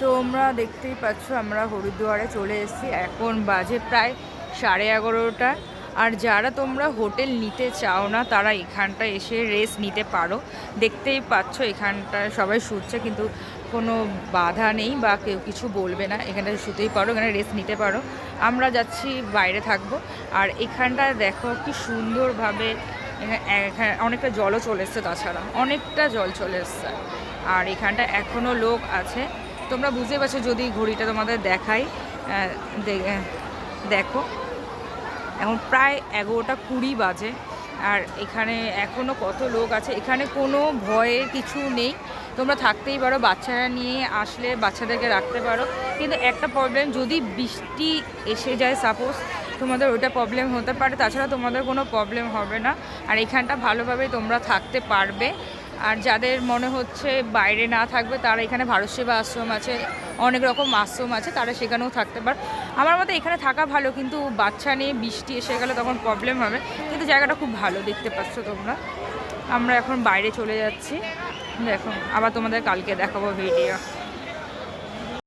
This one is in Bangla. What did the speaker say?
তোমরা দেখতেই পাচ্ছ আমরা হরিদ্বারে চলে এসেছি। এখন বাজে প্রায় 11:30। আর যারা তোমরা হোটেল নিতে চাও না তারা এখানটায় এসে রেস্ট নিতে পারো। দেখতেই পাচ্ছ এখানটায় সবাই শুচ্ছে, কিন্তু কোনো বাধা নেই বা কেউ কিছু বলবে না। এখানটায় শুতেই পারো, এখানে রেস্ট নিতে পারো। আমরা যাচ্ছি বাইরে থাকবো। আর এখানটায় দেখো কি সুন্দরভাবে এখানে অনেকটা জলও চলে এসছে, তাছাড়া অনেকটা জল চলে এসছে। আর এখানটা এখনও লোক আছে। তোমরা বুঝতে পারছো যদি ঘড়িটা তোমাদের দেখাই, দেখো এখন প্রায় 11:20 বাজে। আর এখানে এখনও কত লোক আছে। এখানে কোনো ভয়ের কিছু নেই, তোমরা থাকতেই পারো। বাচ্চারা নিয়ে আসলে বাচ্চাদেরকে রাখতে পারো। কিন্তু একটা প্রবলেম, যদি বৃষ্টি এসে যায় সাপোজ, তোমাদের ওইটা প্রবলেম হতে পারে। তাছাড়া তোমাদের কোনো প্রবলেম হবে না। আর এখানটা ভালোভাবেই তোমরা থাকতে পারবে। আর যাদের মনে হচ্ছে বাইরে না থাকবে তারা এখানে ভারত সেবা আশ্রম আছে, অনেক রকম আশ্রম আছে, তারা সেখানেও থাকতে পারে। আমার মতে এখানে থাকা ভালো, কিন্তু বাচ্চা নিয়ে বৃষ্টি এসে গেলে তখন প্রবলেম হবে। কিন্তু জায়গাটা খুব ভালো, দেখতে পাচ্ছ তোমরা। আমরা এখন বাইরে চলে যাচ্ছি। দেখো, আবার তোমাদের কালকে দেখাবো ভিডিও।